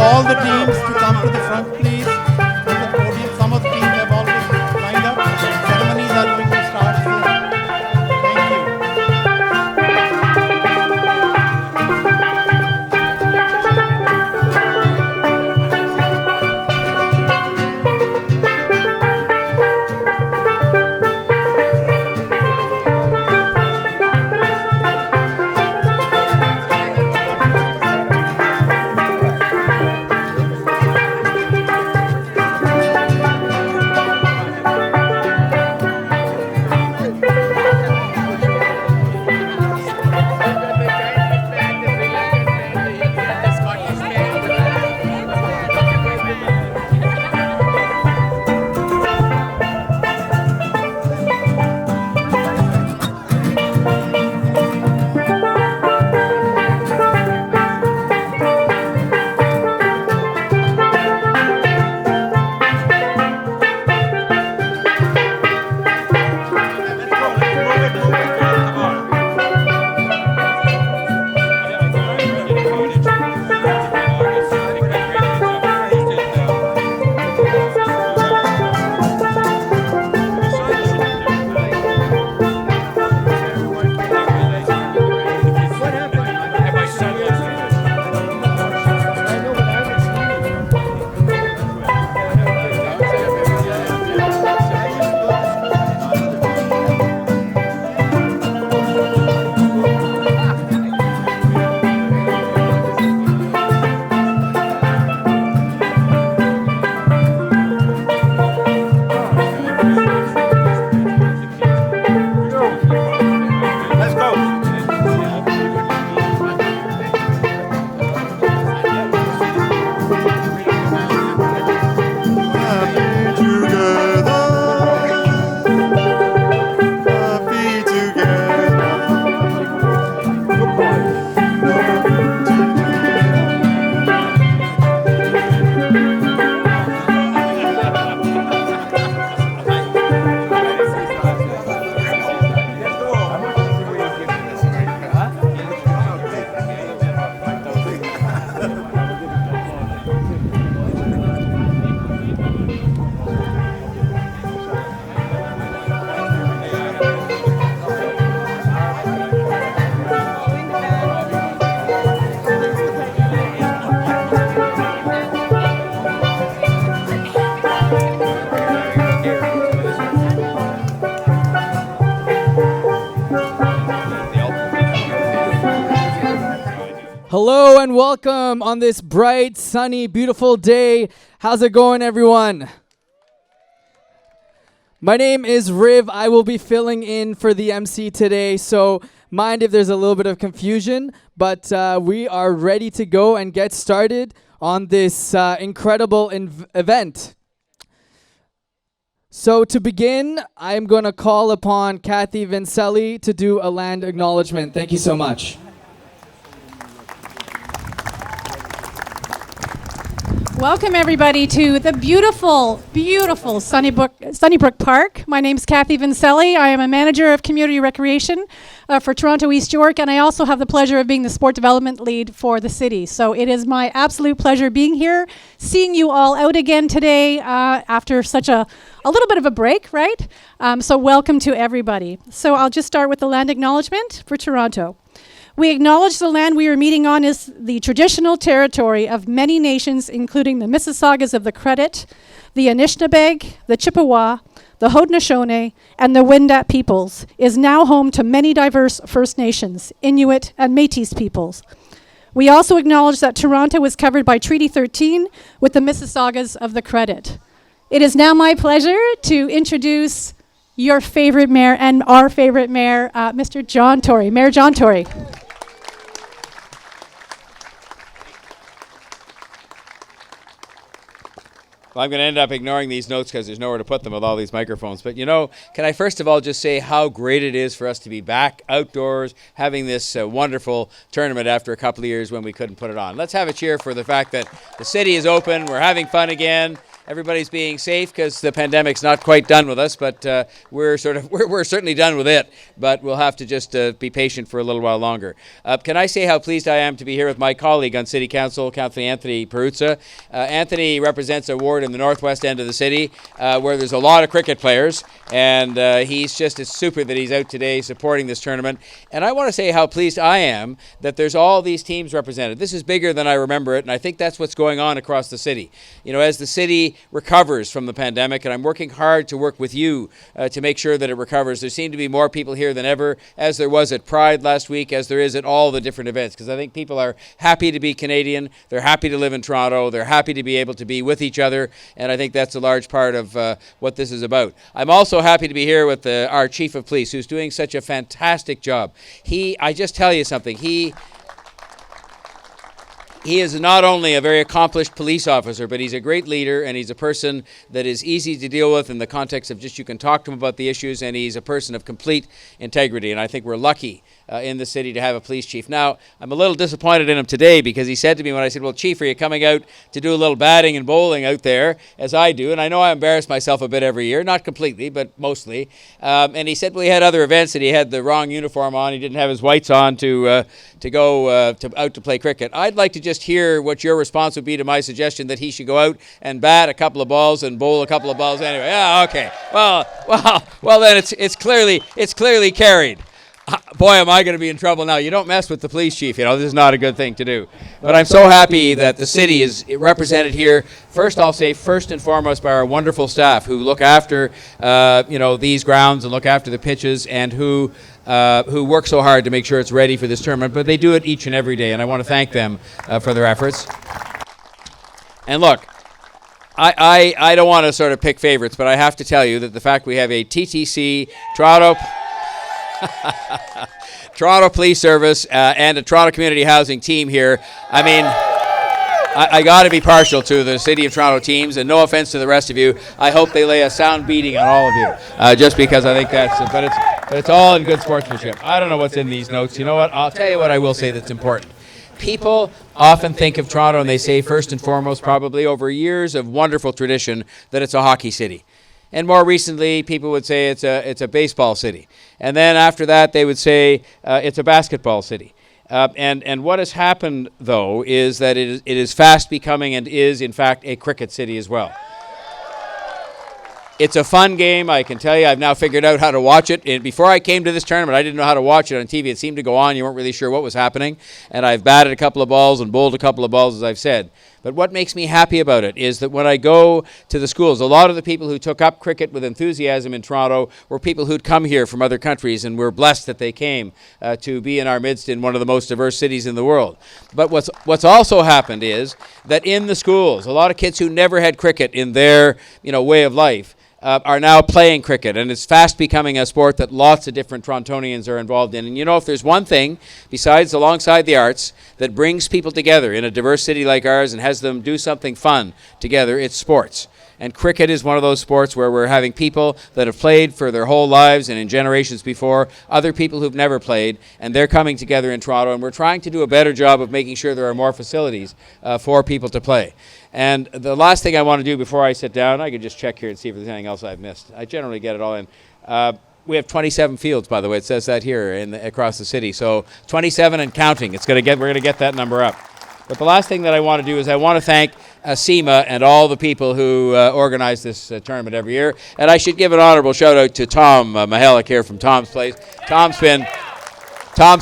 All the teams to come to the front, please. To the podium. Some of the teams have already lined up. Ceremonies are going to start soon. Thank you. Hello and welcome on this bright, sunny, beautiful day. How's it going, everyone? My name is Riv. I will be filling in for the MC today, so mind if there's a little bit of confusion, but we are ready to go and get started on this incredible event. So to begin, I'm going to call upon Kathy Vincelli to do a land acknowledgement. Thank you so much. Welcome everybody to the beautiful, beautiful Sunnybrook Park. My name is Kathy Vincelli. I am a manager of community recreation for Toronto East York, and I also have the pleasure of being the sport development lead for the city. So it is my absolute pleasure being here, seeing you all out again today after such a little bit of a break, right? So welcome to everybody. So I'll just start with the land acknowledgement for Toronto. We acknowledge the land we are meeting on is the traditional territory of many nations, including the Mississaugas of the Credit, the Anishinaabe, the Chippewa, the Haudenosaunee, and the Wendat peoples, is now home to many diverse First Nations, Inuit, and Métis peoples. We also acknowledge that Toronto is covered by Treaty 13 with the Mississaugas of the Credit. It is now my pleasure to introduce your favorite mayor and our favorite mayor, Mr. John Tory. Mayor John Tory. Well, I'm going to end up ignoring these notes because there's nowhere to put them with all these microphones. But, you know, can I first of all just say how great it is for us to be back outdoors having this wonderful tournament after a couple of years when we couldn't put it on. Let's have a cheer for the fact that the city is open, we're having fun again. Everybody's being safe because the pandemic's not quite done with us, but we're certainly done with it. But we'll have to just be patient for a little while longer. Can I say how pleased I am to be here with my colleague on City Council, Councillor Anthony Peruzza. Anthony represents a ward in the northwest end of the city where there's a lot of cricket players, and it's super that he's out today supporting this tournament. And I want to say how pleased I am that there's all these teams represented. This is bigger than I remember it, and I think that's what's going on across the city. You know, as the city recovers from the pandemic, and I'm working hard to work with you to make sure that it recovers. There seem to be more people here than ever, as there was at Pride last week, as there is at all the different events, because I think people are happy to be Canadian, they're happy to live in Toronto, they're happy to be able to be with each other, and I think that's a large part of what this is about. I'm also happy to be here with our Chief of Police, who's doing such a fantastic job. I just tell you something, He is not only a very accomplished police officer, but he's a great leader, and he's a person that is easy to deal with in the context of just you can talk to him about the issues, and he's a person of complete integrity. And I think we're lucky in the city to have a police chief. Now, I'm a little disappointed in him today because he said to me when I said, well, Chief, are you coming out to do a little batting and bowling out there, as I do? And I know I embarrass myself a bit every year, not completely, but mostly. And he said, well, he had other events and he had the wrong uniform on. He didn't have his whites on to go out to play cricket. I'd like to just hear what your response would be to my suggestion that he should go out and bat a couple of balls and bowl a couple of balls anyway. Yeah, okay. Well, then it's clearly carried. Boy, am I going to be in trouble now. You don't mess with the police chief. You know, this is not a good thing to do. But I'm so happy that the city is represented here. First, I'll say first and foremost by our wonderful staff who look after, these grounds and look after the pitches and who work so hard to make sure it's ready for this tournament. But they do it each and every day, and I want to thank them for their efforts. And look, I don't want to sort of pick favorites, but I have to tell you that the fact we have a TTC, Toronto Police Service and a Toronto Community Housing team here. I mean, I got to be partial to the City of Toronto teams, and no offense to the rest of you, I hope they lay a sound beating on all of you, just because I think that's, but it's all in good sportsmanship. I don't know what's in these notes. You know what? I'll tell you what I will say that's important. People often think of Toronto and they say first and foremost, probably over years of wonderful tradition, that it's a hockey city. And more recently, people would say it's a baseball city. And then after that, they would say it's a basketball city. And what has happened, though, is that it is fast becoming and is, in fact, a cricket city as well. It's a fun game, I can tell you. I've now figured out how to watch it. And before I came to this tournament, I didn't know how to watch it on TV. It seemed to go on. You weren't really sure what was happening. And I've batted a couple of balls and bowled a couple of balls, as I've said. But what makes me happy about it is that when I go to the schools, a lot of the people who took up cricket with enthusiasm in Toronto were people who'd come here from other countries, and we're blessed that they came to be in our midst in one of the most diverse cities in the world. But what's also happened is that in the schools, a lot of kids who never had cricket in their way of life are now playing cricket, and it's fast becoming a sport that lots of different Torontonians are involved in. And if there's one thing, besides alongside the arts, that brings people together in a diverse city like ours and has them do something fun together, it's sports. And cricket is one of those sports where we're having people that have played for their whole lives and in generations before, other people who've never played, and they're coming together in Toronto, and we're trying to do a better job of making sure there are more facilities for people to play. And the last thing I want to do before I sit down, I could just check here and see if there's anything else I've missed. I generally get it all in. We have 27 fields, by the way. It says that here across the city. So 27 and counting. We're going to get that number up. But the last thing that I want to do is I want to thank CIMA and all the people who organize this tournament every year. And I should give an honorable shout out to Tom Mahalik here from Tom's Place. Tom's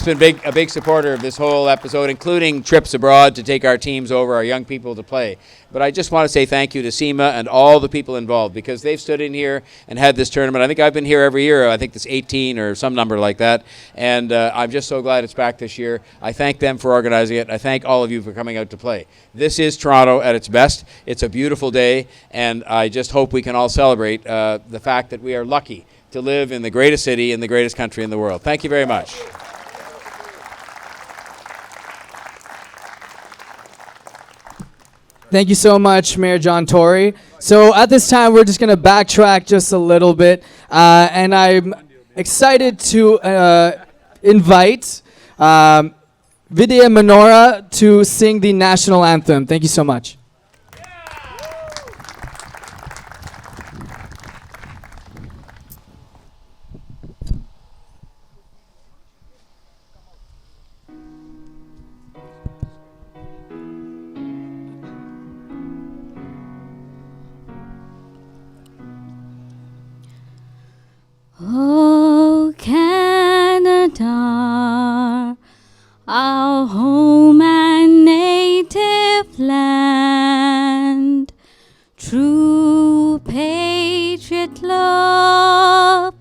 been a big supporter of this whole episode, including trips abroad to take our teams over, our young people to play. But I just want to say thank you to CIMA and all the people involved, because they've stood in here and had this tournament. I think I've been here every year. I think it's 18 or some number like that. And I'm just so glad it's back this year. I thank them for organizing it. I thank all of you for coming out to play. This is Toronto at its best. It's a beautiful day, and I just hope we can all celebrate the fact that we are lucky to live in the greatest city in the greatest country in the world. Thank you very much. Thank you so much, Mayor John Tory. So at this time, we're just going to backtrack just a little bit, and I'm excited to invite Vidya Manora to sing the national anthem. Thank you so much. Oh, Canada, our home and native land, true patriot love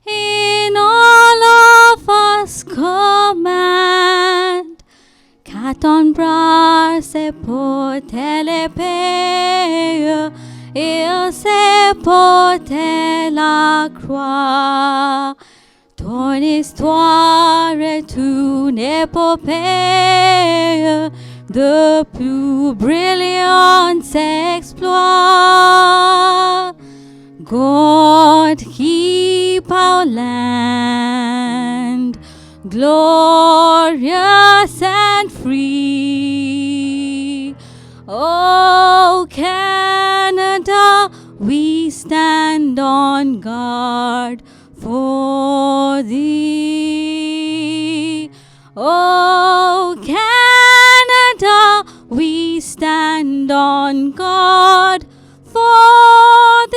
in all of us command. Katon bras se potele peye, il se porte la croix. Ton histoire est une épopée de plus brillants exploits. God keep our land glorious and free. Oh, Canada, we stand on guard for thee. Oh, Canada, we stand on guard for thee.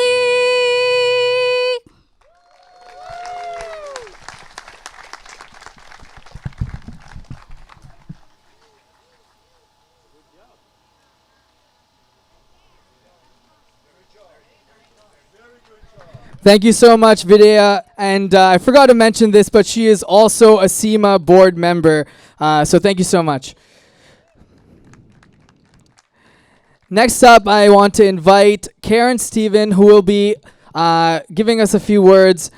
Thank you so much, Vidya. And I forgot to mention this, but she is also a CIMA board member. So thank you so much. Next up, I want to invite Karen Stephen, who will be giving us a few words.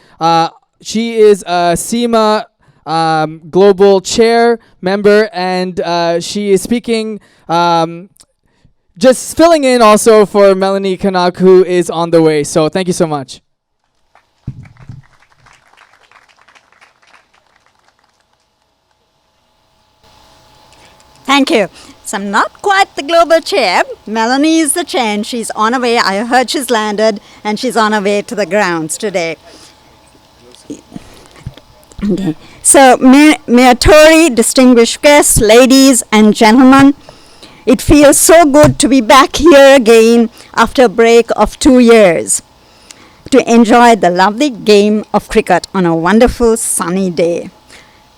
She is a CIMA Global Chair member, and she is speaking, just filling in also for Melanie Kanak, who is on the way. So thank you so much. Thank you. So I'm not quite the global chair. Melanie is the chair and she's on her way. I heard she's landed and she's on her way to the grounds today. Okay. So Mayor Tory, distinguished guests, ladies and gentlemen, it feels so good to be back here again after a break of 2 years to enjoy the lovely game of cricket on a wonderful sunny day.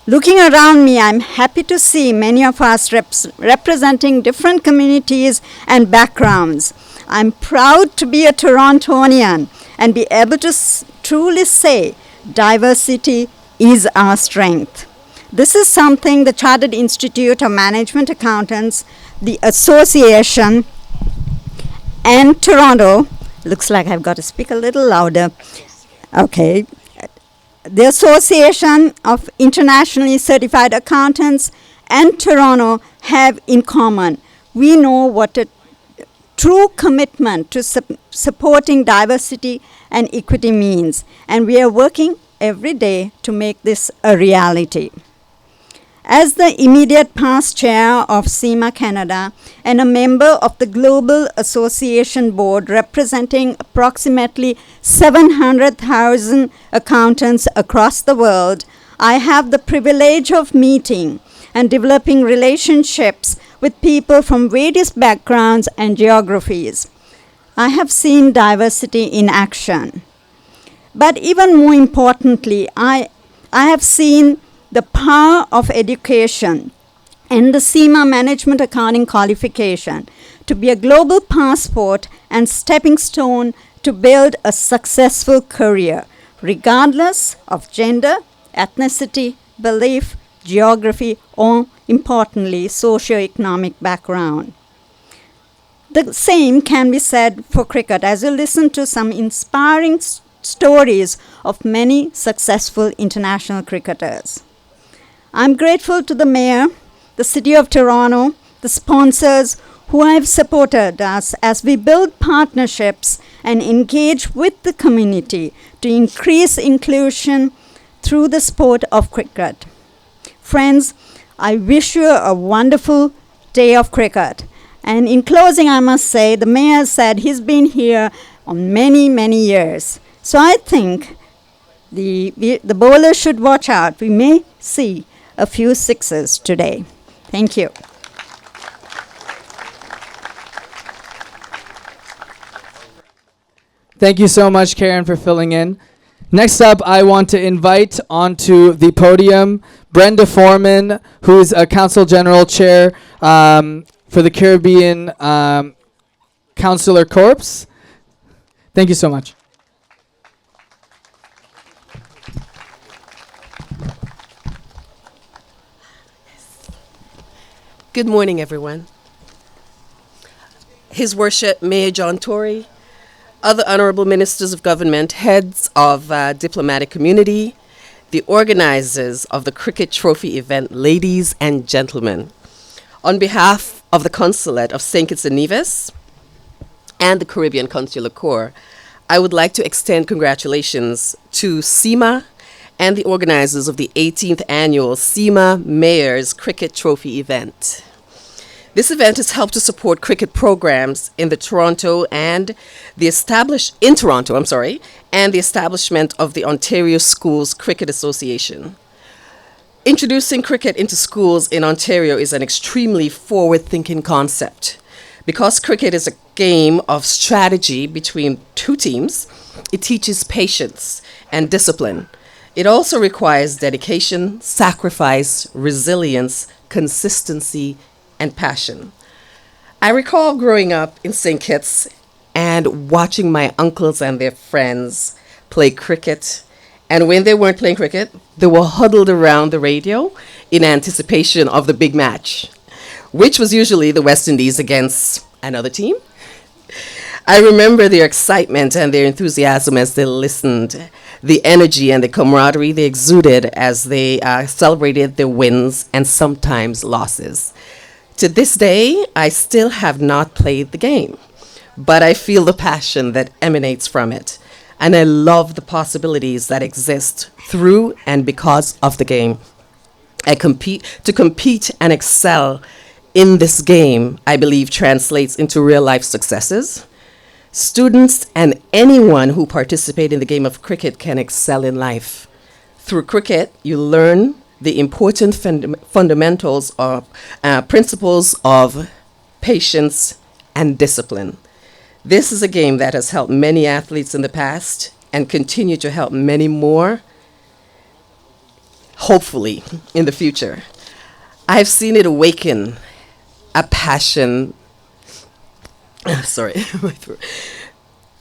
Looking around me, I'm happy to see many of us representing different communities and backgrounds. I'm proud to be a Torontonian and be able to truly say diversity is our strength. This is something the Chartered Institute of Management Accountants, the Association, and Toronto, looks like I've got to speak a little louder. Okay. The Association of Internationally Certified Accountants and Toronto have in common. We know what a true commitment to supporting diversity and equity means, and we are working every day to make this a reality. As the immediate past chair of CIMA Canada and a member of the Global Association Board representing approximately 700,000 accountants across the world, I have the privilege of meeting and developing relationships with people from various backgrounds and geographies. I have seen diversity in action. But even more importantly, I have seen the power of education and the CIMA Management Accounting qualification to be a global passport and stepping stone to build a successful career, regardless of gender, ethnicity, belief, geography, or importantly, socioeconomic background. The same can be said for cricket, as you listen to some inspiring stories of many successful international cricketers. I'm grateful to the Mayor, the City of Toronto, the sponsors who have supported us as we build partnerships and engage with the community to increase inclusion through the sport of cricket. Friends, I wish you a wonderful day of cricket. And in closing, I must say, the mayor said he's been here on many, many years. So I think the bowlers should watch out. We may see a few sixes today. Thank you. Thank you so much, Karen, for filling in. Next up, I want to invite onto the podium Brenda Foreman, who is a Council General Chair for the Caribbean Councillor Corps. Thank you so much. Good morning, everyone. His Worship Mayor John Tory, other honorable ministers of government, heads of diplomatic community, the organizers of the Cricket Trophy event, ladies and gentlemen. On behalf of the Consulate of St. Kitts and Nevis and the Caribbean Consular Corps, I would like to extend congratulations to CIMA and the organizers of the 18th annual CIMA Mayor's Cricket Trophy event. This event has helped to support cricket programs in Toronto and the establishment of the Ontario Schools Cricket Association. Introducing cricket into schools in Ontario is an extremely forward-thinking concept. Because cricket is a game of strategy between two teams, it teaches patience and discipline. It also requires dedication, sacrifice, resilience, consistency, and passion. I recall growing up in St. Kitts and watching my uncles and their friends play cricket. And when they weren't playing cricket, they were huddled around the radio in anticipation of the big match, which was usually the West Indies against another team. I remember their excitement and their enthusiasm as they listened, the energy and the camaraderie they exuded as they celebrated their wins and sometimes losses. To this day, I still have not played the game, but I feel the passion that emanates from it, and I love the possibilities that exist through and because of the game. To compete and excel in this game, I believe translates into real-life successes. Students and anyone who participate in the game of cricket can excel in life. Through cricket, you learn the important fundamentals of principles of patience and discipline. This is a game that has helped many athletes in the past and continue to help many more, hopefully, in the future. I've seen it awaken a passion,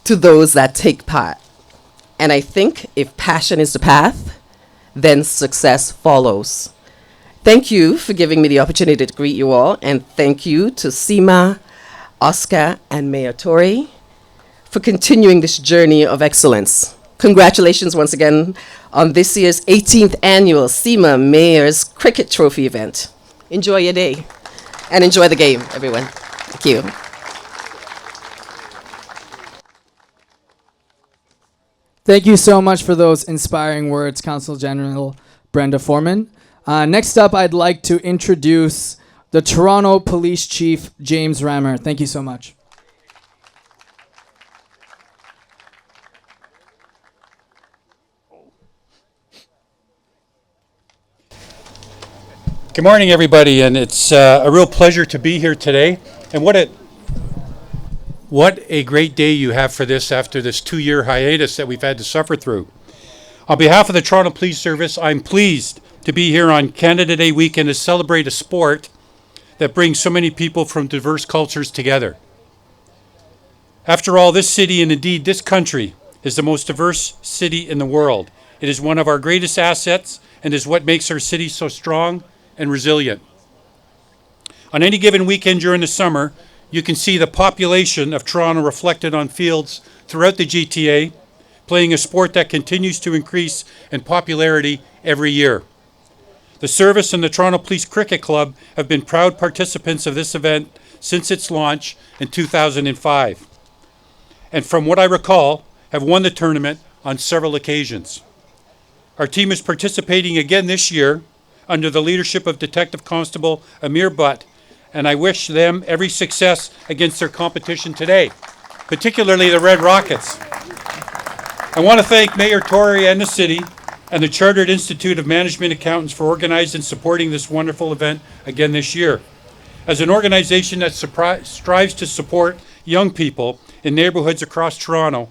to those that take part. And I think if passion is the path, then success follows. Thank you for giving me the opportunity to greet you all, and thank you to CIMA, Oscar, and Mayor Tory for continuing this journey of excellence. Congratulations once again on this year's 18th annual CIMA Mayor's Cricket Trophy event. Enjoy your day, and enjoy the game, everyone. Thank you. Thank you so much for those inspiring words, Council General Brenda Foreman. Next up, I'd like to introduce the Toronto Police Chief, James Rammer. Thank you so much. Good morning, everybody, and it's a real pleasure to be here today. And what a great day you have for this after this 2-year hiatus that we've had to suffer through. On behalf of the Toronto Police Service, I'm pleased to be here on Canada Day weekend to celebrate a sport that brings so many people from diverse cultures together. After all, this city, and indeed this country, is the most diverse city in the world. It is one of our greatest assets and is what makes our city so strong and resilient. On any given weekend during the summer, you can see the population of Toronto reflected on fields throughout the GTA, playing a sport that continues to increase in popularity every year. The service and the Toronto Police Cricket Club have been proud participants of this event since its launch in 2005. And from what I recall, have won the tournament on several occasions. Our team is participating again this year under the leadership of Detective Constable Amir Butt, and I wish them every success against their competition today, particularly the Red Rockets. I want to thank Mayor Tory and the city and the Chartered Institute of Management Accountants for organizing and supporting this wonderful event again this year. As an organization that strives to support young people in neighborhoods across Toronto,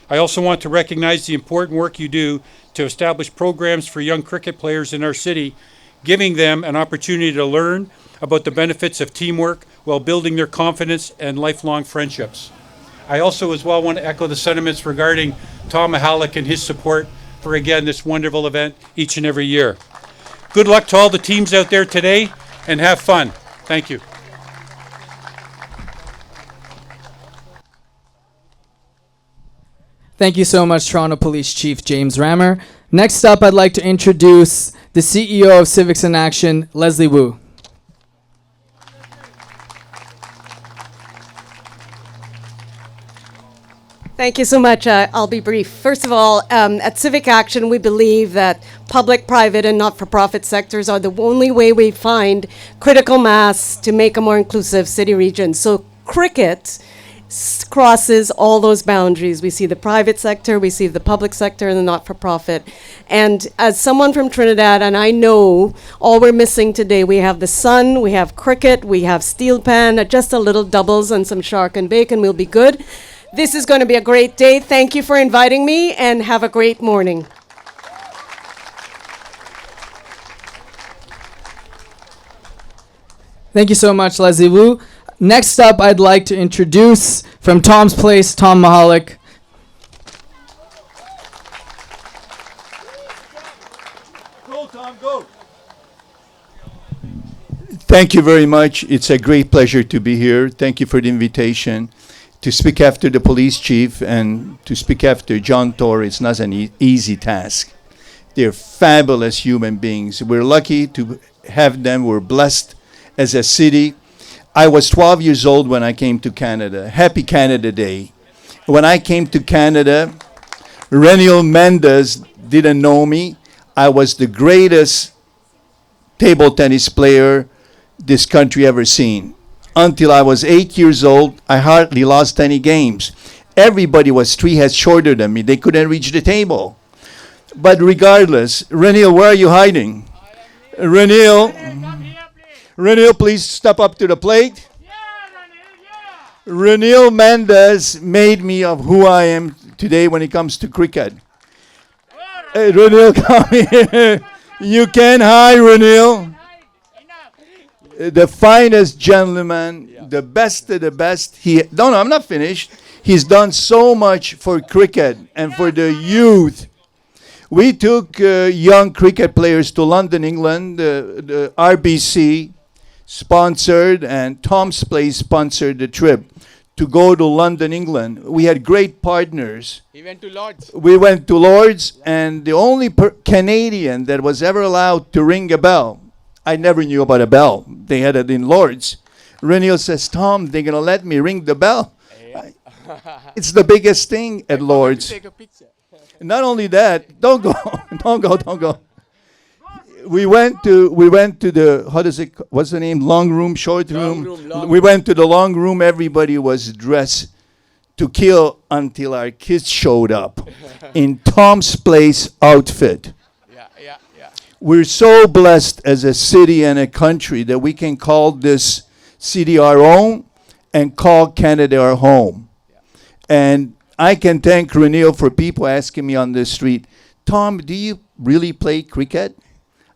I also want to recognize the important work you do to establish programs for young cricket players in our city, giving them an opportunity to learn about the benefits of teamwork while building their confidence and lifelong friendships. I also as well want to echo the sentiments regarding Tom Mahalik and his support for, again, this wonderful event each and every year. Good luck to all the teams out there today, and have fun. Thank you. Thank you so much, Toronto Police Chief James Rammer. Next up, I'd like to introduce the CEO of Civics in Action, Leslie Wu. Thank you so much. I'll be brief. First of all, at Civic Action, we believe that public, private, and not-for-profit sectors are the only way we find critical mass to make a more inclusive city region. So cricket crosses all those boundaries. We see the private sector, we see the public sector, and the not-for-profit. And as someone from Trinidad, and I know all we're missing today, we have the sun, we have cricket, we have steel pan, just a little doubles and some shark and bacon, we'll be good. This is going to be a great day. Thank you for inviting me, and have a great morning. Thank you so much, Leslie Wu. Next up, I'd like to introduce from Tom's Place, Tom Mahalik. Go, Tom, go. Thank you very much. It's a great pleasure to be here. Thank you for the invitation. To speak after the police chief and to speak after John Tory, it's not an easy task. They're fabulous human beings. We're lucky to have them. We're blessed as a city. I was 12 years old when I came to Canada. Happy Canada Day. When I came to Canada, Reniel Mendes didn't know me. I was the greatest table tennis player this country ever seen. Until I was 8 years old, I hardly lost any games. Everybody was 3 heads shorter than me. They couldn't reach the table. But regardless, Reniel, where are you hiding? Reniel, please step up to the plate. Reniel Mendes made me of who I am today when it comes to cricket. Hey, Reniel, come here. You can hide, Reniel. The finest gentleman, the best of the best. No, I'm not finished. He's done so much for cricket and for the youth. We took young cricket players to London, England. The RBC sponsored and Tom's Place sponsored the trip to go to London, England. We had great partners. He went to Lord's. We went to Lord's, and the only Canadian that was ever allowed to ring a bell. I never knew about a bell. They had it in Lord's. Reniel says, Tom, they're going to let me ring the bell. Yeah. It's the biggest thing at Lord's. Take a picture. Not only that, don't go. We went to the, what's the name? Long room, short room. We went to the long room. Everybody was dressed to kill until our kids showed up in Tom's Place outfit. Yeah. We're so blessed as a city and a country that we can call this city our own and call Canada our home. Yeah. And I can thank Reniel for people asking me on the street, Tom, do you really play cricket?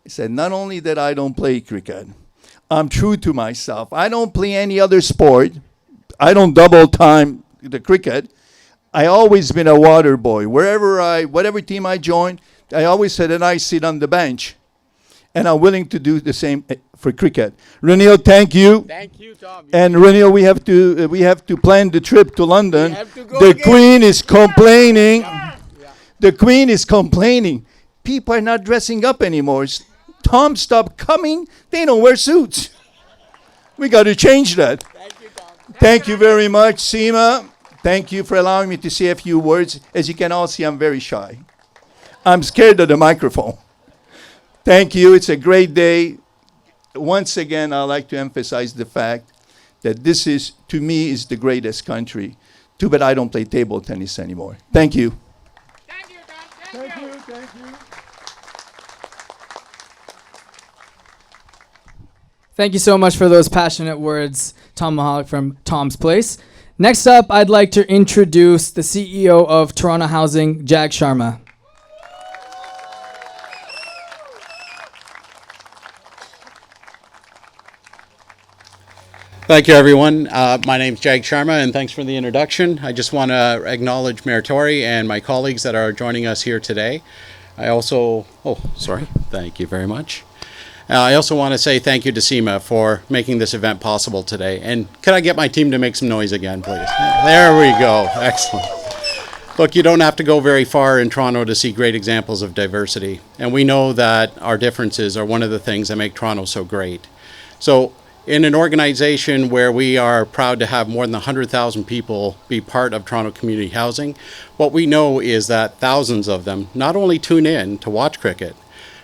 I said, not only that I don't play cricket, I'm true to myself. I don't play any other sport. I don't double time the cricket. I always been a water boy. Whatever team I join, I always said that I sit on the bench. And I'm willing to do the same for cricket. Reniel, thank you. Thank you, Tom. And Reniel, we have to plan the trip to London. The again. Queen is complaining. Yeah. The Queen is complaining. People are not dressing up anymore. Tom stopped coming. They don't wear suits. We got to change that. Thank you, Thank you very much, CIMA. Thank you for allowing me to say a few words. As you can all see, I'm very shy. I'm scared of the microphone. Thank you. It's a great day. Once again, I'd like to emphasize the fact that this is, to me, is the greatest country. Too bad I don't play table tennis anymore. Thank you. Thank you, Tom. Thank you. Thank you so much for those passionate words, Tom Mahalik from Tom's Place. Next up, I'd like to introduce the CEO of Toronto Housing, Jag Sharma. Thank you, everyone. My name's Jag Sharma, and thanks for the introduction. I just want to acknowledge Mayor Tory and my colleagues that are joining us here today. I also, thank you very much. I also want to say thank you to CIMA for making this event possible today. And could I get my team to make some noise again, please? There we go. Excellent. Look, you don't have to go very far in Toronto to see great examples of diversity. And we know that our differences are one of the things that make Toronto so great. So in an organization where we are proud to have more than 100,000 people be part of Toronto Community Housing, what we know is that thousands of them not only tune in to watch cricket,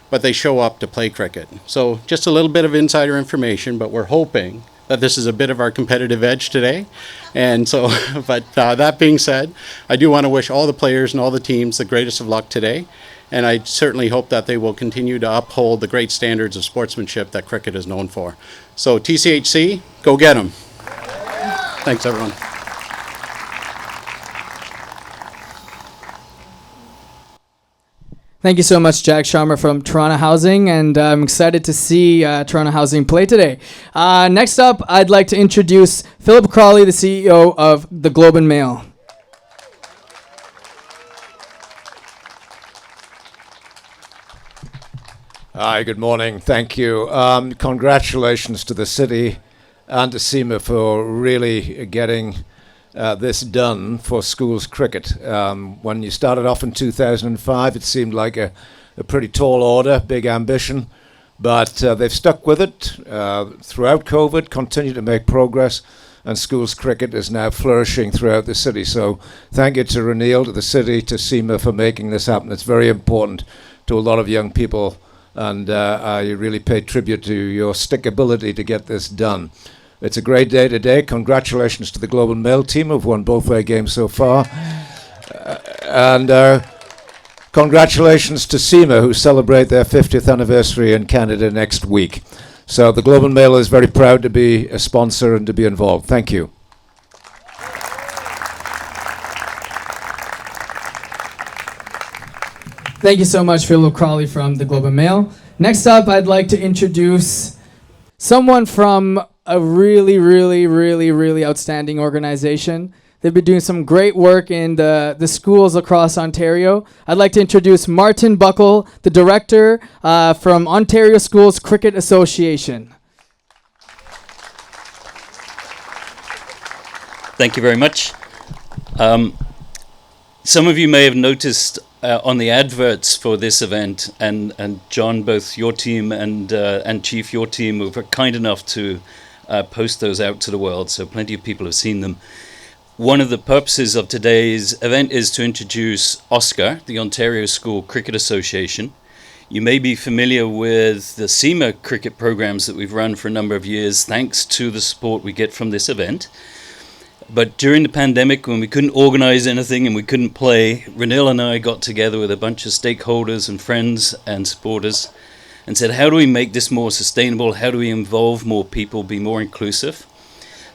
but they show up to play cricket. So just a little bit of insider information, but we're hoping that this is a bit of our competitive edge today. And so, but that being said, I do want to wish all the players and all the teams the greatest of luck today. And I certainly hope that they will continue to uphold the great standards of sportsmanship that cricket is known for. So TCHC, go get them. Thanks, everyone. Thank you so much, Jag Sharma from Toronto Housing, and I'm excited to see Toronto Housing play today. Next up, I'd like to introduce Philip Crawley, the CEO of the Globe and Mail. Hi, good morning. Thank you. Congratulations to the city and to CIMA for really getting this done for schools cricket. When you started off in 2005, it seemed like a pretty tall order, big ambition, but they've stuck with it throughout COVID, continue to make progress, and schools cricket is now flourishing throughout the city. So thank you to Renil, to the city, to CIMA for making this happen. It's very important to a lot of young people, and I really pay tribute to your stickability to get this done. It's a great day today. Congratulations to the Global Mail team who've won both their games so far. And congratulations to CIMA who celebrate their 50th anniversary in Canada next week. So the Global Mail is very proud to be a sponsor and to be involved. Thank you. Thank you so much, Philip Crawley from the Globe and Mail. Next up, I'd like to introduce someone from a really outstanding organization. They've been doing some great work in the schools across Ontario. I'd like to introduce Martin Buckle, the director from Ontario Schools Cricket Association. Thank you very much. Some of you may have noticed on the adverts for this event, and John, both your team and Chief, your team, were kind enough to post those out to the world, so plenty of people have seen them. One of the purposes of today's event is to introduce OSCAR, the Ontario School Cricket Association. You may be familiar with the CIMA cricket programs that we've run for a number of years, thanks to the support we get from this event. But during the pandemic, when we couldn't organize anything and we couldn't play, Renil and I got together with a bunch of stakeholders and friends and supporters and said, how do we make this more sustainable? How do we involve more people, be more inclusive?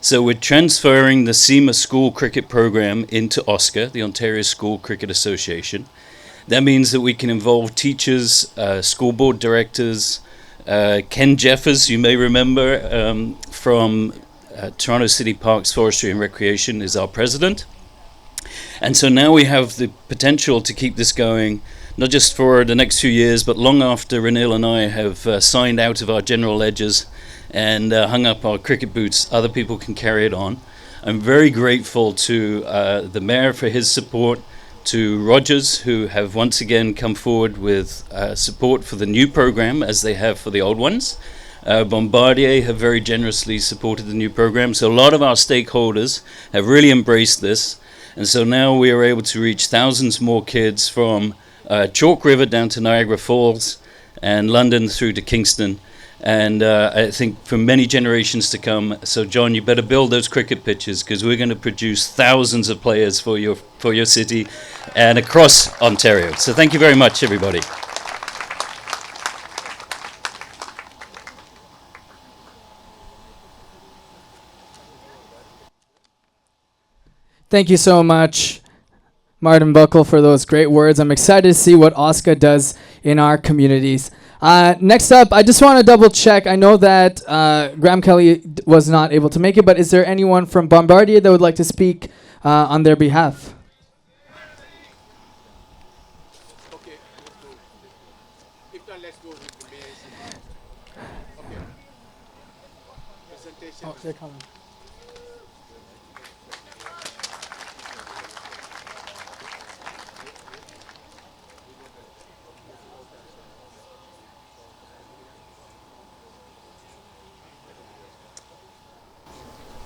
So we're transferring the CIMA school cricket program into OSCAR, the Ontario School Cricket Association. That means that we can involve teachers, school board directors. Ken Jeffers, you may remember from Toronto City Parks, Forestry and Recreation, is our president. And so now we have the potential to keep this going, not just for the next few years, but long after Renil and I have signed out of our general ledgers and hung up our cricket boots, other people can carry it on. I'm very grateful to the Mayor for his support, to Rogers, who have once again come forward with support for the new program as they have for the old ones. Bombardier have very generously supported the new program. So a lot of our stakeholders have really embraced this. And so now we are able to reach thousands more kids from Chalk River down to Niagara Falls and London through to Kingston. And I think for many generations to come. So John, you better build those cricket pitches because we're going to produce thousands of players for your city and across Ontario. So thank you very much, everybody. Thank you so much, Martin Buckle, for those great words. I'm excited to see what OSCA does in our communities. Next up, I just want to double check. I know that Graham Kelly was not able to make it, but is there anyone from Bombardier that would like to speak on their behalf? Okay, let's go. If not, let's go with the mayor's. Okay. Presentation. Oh, they're coming.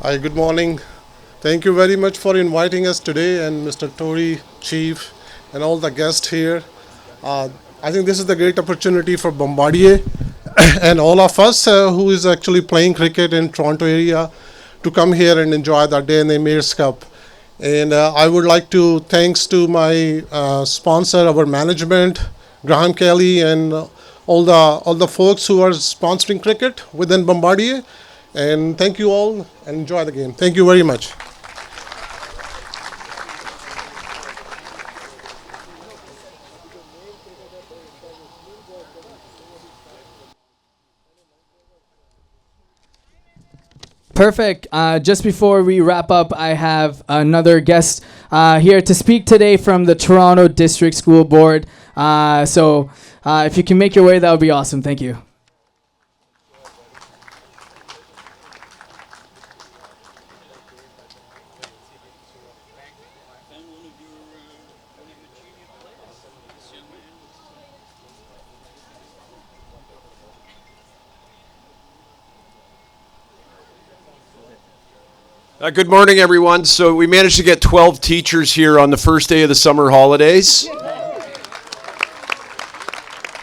Hi, good morning. Thank you very much for inviting us today, and Mr. Tory, Chief, and all the guests here. I think this is a great opportunity for Bombardier and all of us who is actually playing cricket in Toronto area to come here and enjoy the day in the Mayor's Cup. And I would like to thanks to my sponsor, our management, Graham Kelly, and all the folks who are sponsoring cricket within Bombardier. And thank you all and enjoy the game. Thank you very much. Perfect. Just before we wrap up, I have another guest here to speak today from the Toronto District School Board. So if you can make your way, that would be awesome. Thank you. Good morning, everyone. So we managed to get 12 teachers here on the first day of the summer holidays.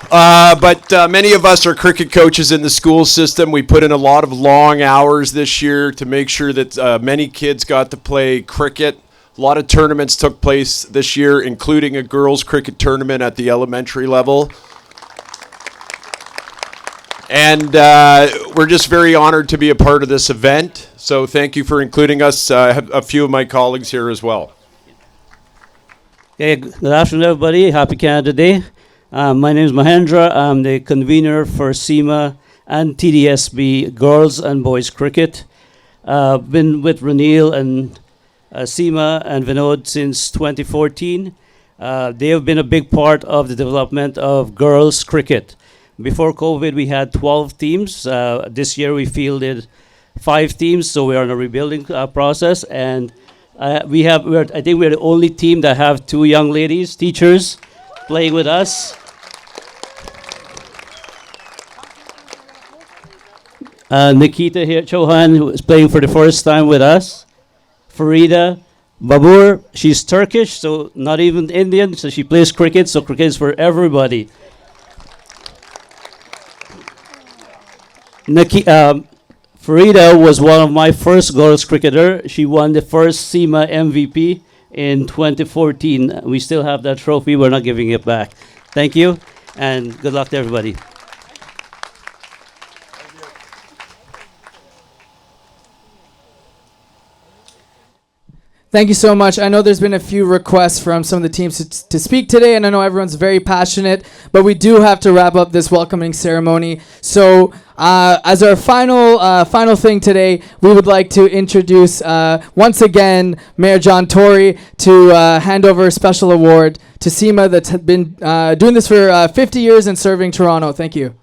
But many of us are cricket coaches in the school system. We put in a lot of long hours this year to make sure that many kids got to play cricket. A lot of tournaments took place this year, including a girls' cricket tournament at the elementary level. And we're just very honored to be a part of this event. So thank you for including us. I have a few of my colleagues here as well. Okay, good afternoon, everybody. Happy Canada Day. My name is Mahendra. I'm the convener for CIMA and TDSB Girls and Boys Cricket. Been with Ranil and CIMA and Vinod since 2014. They have been a big part of the development of girls cricket. Before COVID, we had 12 teams. This year, we fielded 5 teams, so we are in a rebuilding process. And I think we're the only team that have 2 young ladies, teachers, playing with us. Nikita here, Chauhan, who is playing for the first time with us. Farida Babur, she's Turkish, so not even Indian, so she plays cricket, so cricket is for everybody. Farida was one of my first girls cricketer. She won the first CIMA MVP in 2014. We still have that trophy. We're not giving it back. Thank you, and good luck to everybody. Thank you so much. I know there's been a few requests from some of the teams to speak today, and I know everyone's very passionate, but we do have to wrap up this welcoming ceremony. So as our final thing today, we would like to introduce once again Mayor John Tory to hand over a special award to CIMA that's been doing this for 50 years and serving Toronto. Thank you.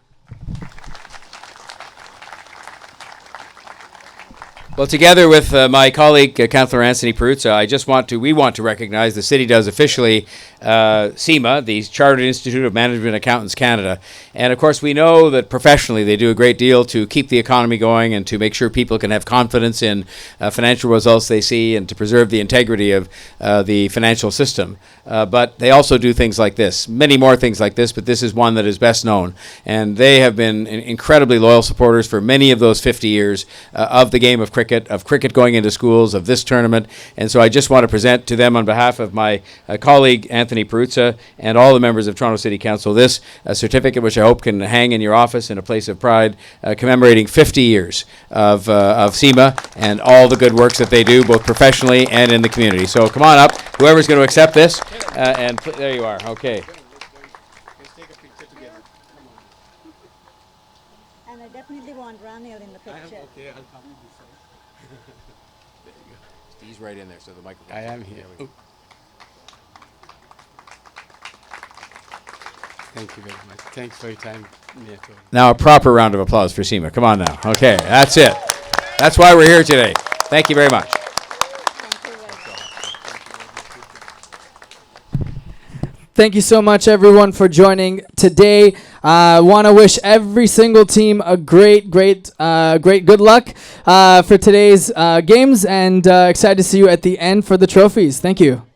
Well, together with my colleague, Councillor Anthony Peruzza, we want to recognize, the city does officially, CIMA, the Chartered Institute of Management Accountants Canada. And of course, we know that professionally they do a great deal to keep the economy going and to make sure people can have confidence in financial results they see and to preserve the integrity of the financial system. But they also do things like this, many more things like this, but this is one that is best known. And they have been incredibly loyal supporters for many of those 50 years of the game of cricket going into schools, of this tournament. And so I just want to present to them on behalf of my colleague Anthony Peruzza and all the members of Toronto City Council this certificate, which I hope can hang in your office in a place of pride, commemorating 50 years of CIMA and all the good works that they do, both professionally and in the community. So come on up, whoever's going to accept this, and there you are. Okay. And I definitely want Ranil in the picture. Okay, I'll come. There you go. He's right in there, so the microphone. I am here. Thank you very much. Thanks for your time, Mayor Tory. Now a proper round of applause for CIMA. Come on now. Okay, that's it. That's why we're here today. Thank you very much. Thank you so much, everyone, for joining today. I want to wish every single team a great good luck for today's games, and excited to see you at the end for the trophies. Thank you.